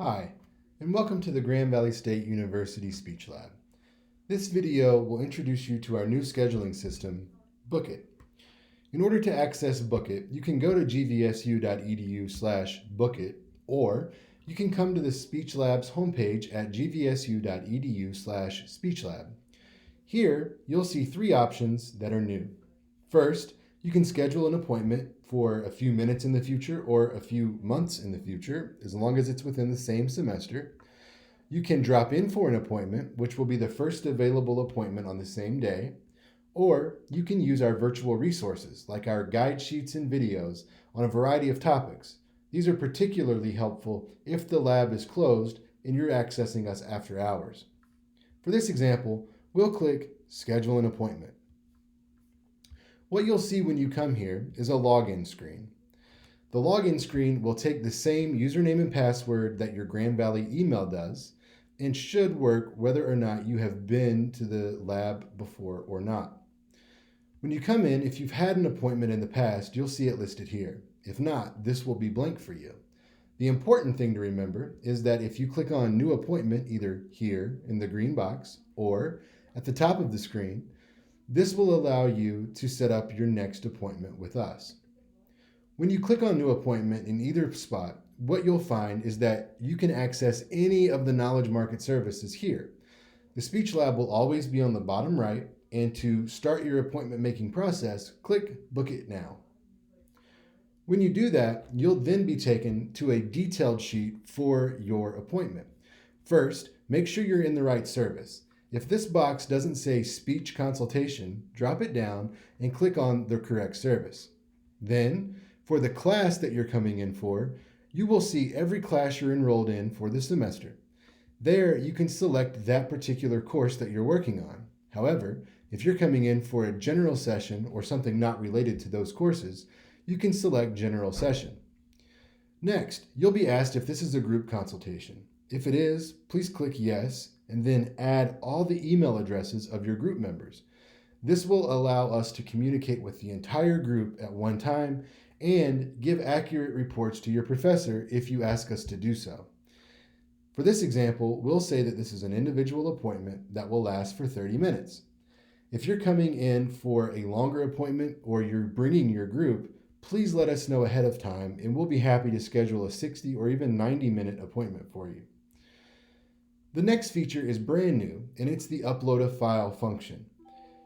Hi, and welcome to the Grand Valley State University Speech Lab. This video will introduce you to our new scheduling system, Bookit. In order to access Bookit, you can go to gvsu.edu/bookit, or you can come to the Speech Lab's homepage at gvsu.edu/speechlab. Here, you'll see three options that are new. First, you can schedule an appointment for a few minutes in the future or a few months in the future, as long as it's within the same semester. You can drop in for an appointment, which will be the first available appointment on the same day. Or you can use our virtual resources, like our guide sheets and videos, on a variety of topics. These are particularly helpful if the lab is closed and you're accessing us after hours. For this example, we'll click Schedule an Appointment. What you'll see when you come here is a login screen. The login screen will take the same username and password that your Grand Valley email does and should work whether or not you have been to the lab before or not. When you come in, if you've had an appointment in the past, you'll see it listed here. If not, this will be blank for you. The important thing to remember is that if you click on New Appointment, either here in the green box or at the top of the screen, this will allow you to set up your next appointment with us. When you click on New Appointment in either spot, what you'll find is that you can access any of the Knowledge Market services here. The Speech Lab will always be on the bottom right, and to start your appointment making process, click Book It Now. When you do that, you'll then be taken to a detailed sheet for your appointment. First, make sure you're in the right service. If this box doesn't say speech consultation, drop it down and click on the correct service. Then, for the class that you're coming in for, you will see every class you're enrolled in for the semester. There, you can select that particular course that you're working on. However, if you're coming in for a general session or something not related to those courses, you can select General Session. Next, you'll be asked if this is a group consultation. If it is, please click Yes, and then add all the email addresses of your group members. This will allow us to communicate with the entire group at one time and give accurate reports to your professor if you ask us to do so. For this example, we'll say that this is an individual appointment that will last for 30 minutes. If you're coming in for a longer appointment or you're bringing your group, please let us know ahead of time and we'll be happy to schedule a 60 or even 90-minute appointment for you. The next feature is brand new, and it's the Upload a File function.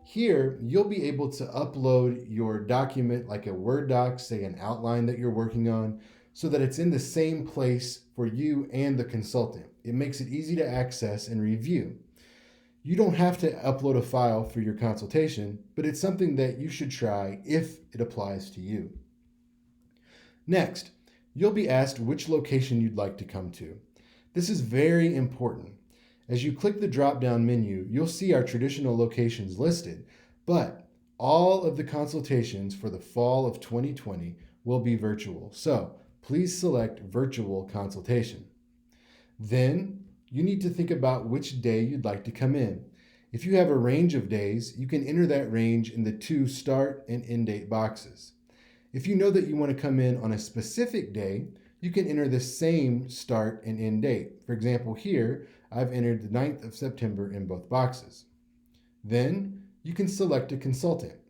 Here, you'll be able to upload your document like a Word doc, say an outline that you're working on, so that it's in the same place for you and the consultant. It makes it easy to access and review. You don't have to upload a file for your consultation, but it's something that you should try if it applies to you. Next, you'll be asked which location you'd like to come to. This is very important. As you click the drop-down menu, you'll see our traditional locations listed, but all of the consultations for the fall of 2020 will be virtual, so please select Virtual Consultation. Then, you need to think about which day you'd like to come in. If you have a range of days, you can enter that range in the two start and end date boxes. If you know that you want to come in on a specific day, you can enter the same start and end date. For example, here, I've entered the 9th of September in both boxes. Then, you can select a consultant.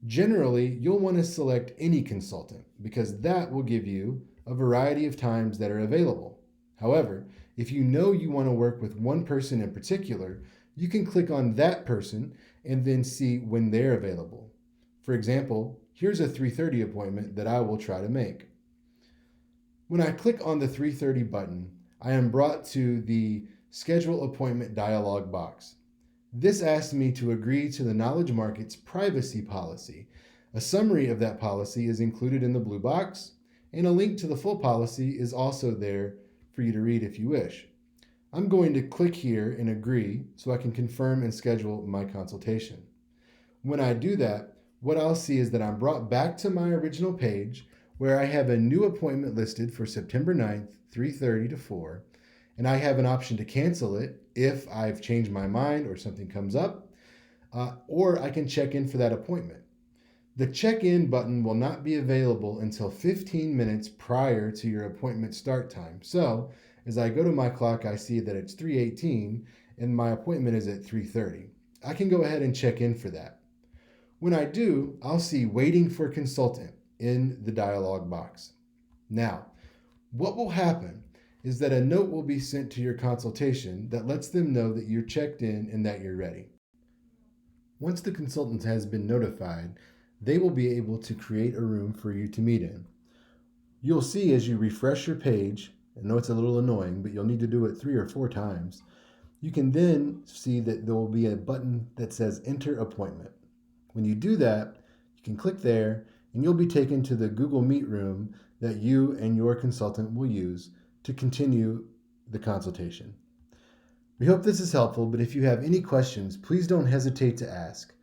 Generally, you'll want to select any consultant because that will give you a variety of times that are available. However, if you know you want to work with one person in particular, you can click on that person and then see when they're available. For example, here's a 3:30 appointment that I will try to make. When I click on the 3:30 button, I am brought to the Schedule Appointment dialog box. This asks me to agree to the Knowledge Market's privacy policy. A summary of that policy is included in the blue box, and a link to the full policy is also there for you to read if you wish. I'm going to click here and agree so I can confirm and schedule my consultation. When I do that, what I'll see is that I'm brought back to my original page where I have a new appointment listed for September 9th, 3:30 to 4, and I have an option to cancel it if I've changed my mind or something comes up, or I can check in for that appointment. The check-in button will not be available until 15 minutes prior to your appointment start time. So As I go to my clock, I see that it's 3:18 and my appointment is at 3:30. I can go ahead and check in for that. When I do, I'll see waiting for consultant in the dialog box. Now, what will happen is that a note will be sent to your consultation that lets them know that you're checked in and that you're ready. Once the consultant has been notified, they will be able to create a room for you to meet in. You'll see as you refresh your page, I know it's a little annoying, but you'll need to do it 3 or 4 times. You can then see that there will be a button that says Enter Appointment. When you do that, you can click there and you'll be taken to the Google Meet room that you and your consultant will use to continue the consultation. We hope this is helpful, but if you have any questions, please don't hesitate to ask.